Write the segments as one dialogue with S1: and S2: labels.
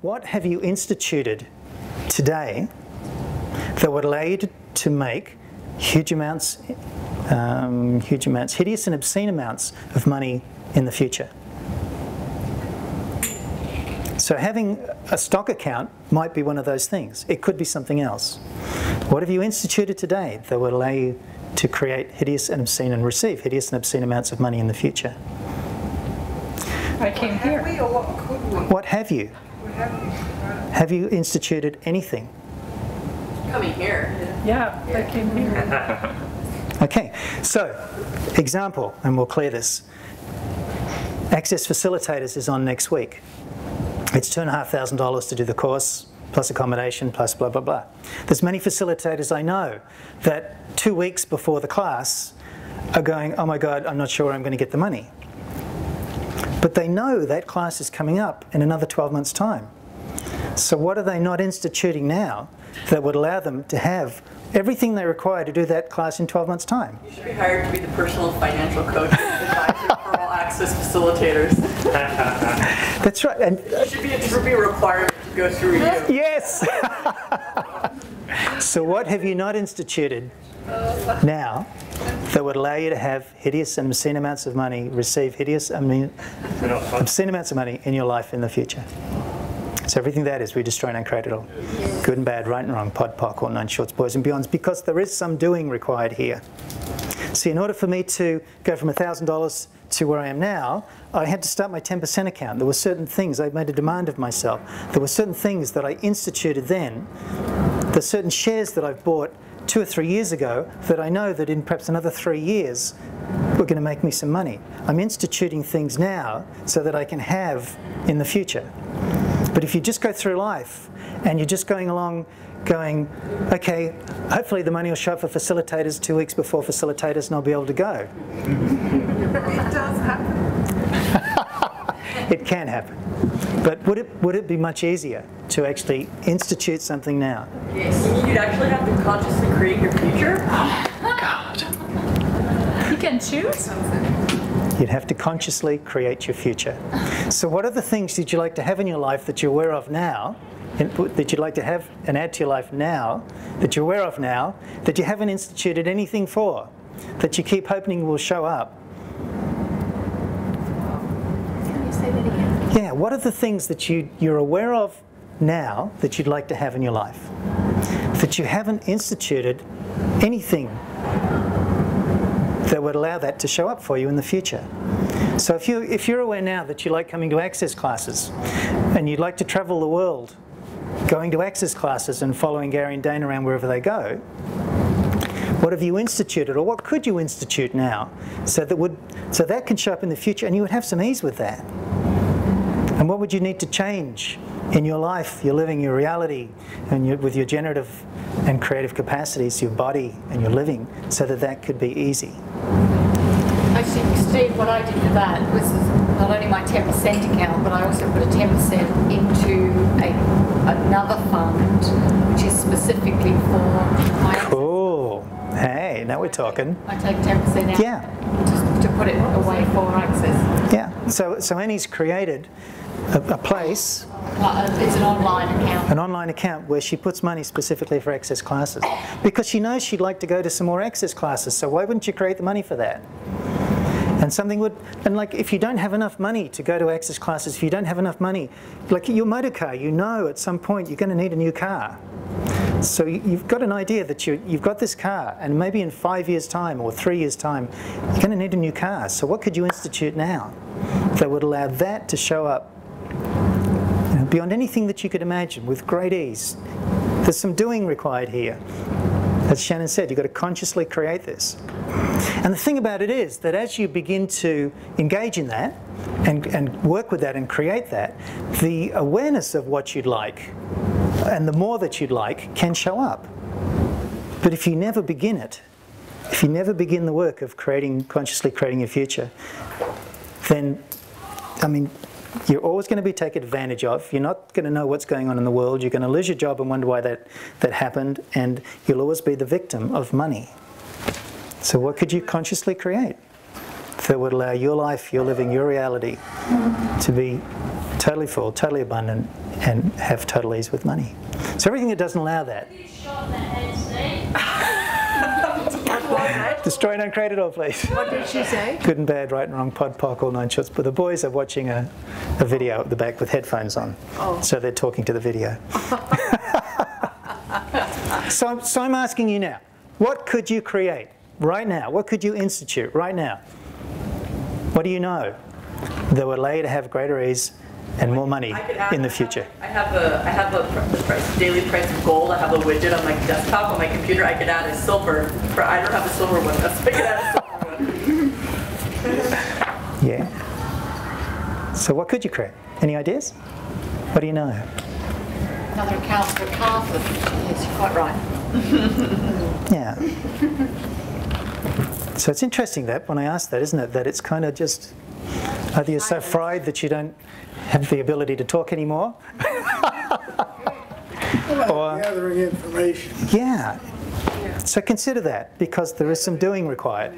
S1: what have you instituted today that would allow you to make huge amounts, hideous and obscene amounts of money in the future? So having a stock account might be one of those things. It could be something else. What have you instituted today that would allow you to create hideous and obscene and receive hideous and obscene amounts of money in the future?
S2: I came here.
S3: Have we or what could we?
S1: What have you? Have you instituted anything?
S4: Coming here.
S2: Yeah, I came here.
S1: Okay, so example, and we'll clear this. Access Facilitators is on next week. It's $2,500 to do the course, plus accommodation, plus blah, blah, blah. There's many facilitators I know that 2 weeks before the class are going, oh my God, I'm not sure where I'm going to get the money. But they know that class is coming up in another 12 months' time. So what are they not instituting now that would allow them to have everything they require to do that class in 12 months' time?
S4: You should be hired to be the personal financial coach and advisor for all access facilitators.
S1: That's right. And
S4: It should be a requirement to go through you.
S1: yes! So what have you not instituted now that would allow you to have hideous and obscene amounts of money, receive hideous, obscene amounts of money in your life in the future? So everything that is, we destroy and uncreate it all. Good and bad, right and wrong, pod, poc, all nine shorts, boys and beyonds, because there is some doing required here. See, in order for me to go from $1,000 to where I am now, I had to start my 10% account. There were certain things, I made a demand of myself. There were certain things that I instituted then. There's certain shares that I've bought 2 or 3 years ago that I know that in perhaps another 3 years were going to make me some money. I'm instituting things now so that I can have in the future. But if you just go through life and you're just going along going, okay, hopefully the money will show up for facilitators 2 weeks before facilitators and I'll be able to go.
S3: It does happen.
S1: It can happen. But would it be much easier to actually institute something now?
S4: Yes. You'd actually have to consciously create your future.
S1: God.
S2: You can choose.
S1: You'd have to consciously create your future. So what are the things that you'd like to have in your life that you're aware of now, that you'd like to have and add to your life now, that you're aware of now, that you haven't instituted anything for, that you keep hoping will show up?
S5: Can you say that again?
S1: Yeah, what are the things that you're aware of now that you'd like to have in your life? That you haven't instituted anything that would allow that to show up for you in the future. So if you're aware now that you like coming to access classes and you'd like to travel the world going to access classes and following Gary and Dane around wherever they go, what have you instituted, or what could you institute now so that can show up in the future and you would have some ease with that? And what would you need to change in your life, your living, your reality, and with your generative and creative capacities, your body and your living, so that that could be easy?
S5: Actually, Steve, what I did with that was not only my 10% account, but I also put a 10% into another fund, which is specifically for my...
S1: Cool. Hey, now we're talking.
S5: I take 10% out.
S1: Yeah.
S5: To put it away for access.
S1: Yeah. So Annie's created a place.
S5: It's an online account.
S1: An online account where she puts money specifically for access classes. Because she knows she'd like to go to some more access classes, so why wouldn't you create the money for that? And like if you don't have enough money to go to access classes, if you don't have enough money, like your motor car, you know at some point you're going to need a new car. So you've got an idea that you've got this car, and maybe in 5 years' time or 3 years' time, you're going to need a new car. So what could you institute now that would allow that to show up beyond anything that you could imagine with great ease? There's some doing required here. As Shannon said, you've got to consciously create this. And the thing about it is that as you begin to engage in that and work with that and create that, the awareness of what you'd like and the more that you'd like can show up. But if you never begin it, if you never begin the work of consciously creating your future, then, I mean, you're always going to be taken advantage of. You're not going to know what's going on in the world. You're going to lose your job and wonder why that happened, and you'll always be the victim of money. So what could you consciously create that would allow your life, your living, your reality to be totally full, totally abundant, and have total ease with money. So everything that doesn't allow that. Destroy and uncreate it all, please.
S3: What did she say?
S1: Good and bad, right and wrong, pod, poc, all 9 shorts. But the boys are watching a video at the back with headphones on.
S3: Oh.
S1: So they're talking to the video. So I'm asking you now, what could you create right now? What could you institute right now? What do you know that would allow you to have greater ease and more money in the future?
S4: I have a daily price of gold. I have a widget on my desktop on my computer. I could add a silver. I don't have a silver one, so I could add a silver one.
S1: Yeah. So what could you create? Any ideas? What do you know?
S5: Another account for carpet. Yes, you're quite right.
S1: Yeah. So it's interesting that when I ask that, isn't it? That it's kind of just either you're so fried that you don't have the ability to talk anymore. Or,
S6: gathering information.
S1: yeah. So consider that, because there is some doing required.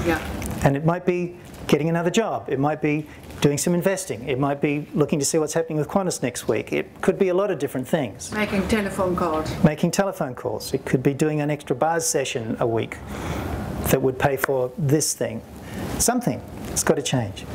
S3: Yeah.
S1: And it might be getting another job. It might be doing some investing. It might be looking to see what's happening with Qantas next week. It could be a lot of different things.
S3: Making telephone calls.
S1: Making telephone calls. It could be doing an extra bars session a week that would pay for this thing. Something. It's got to change.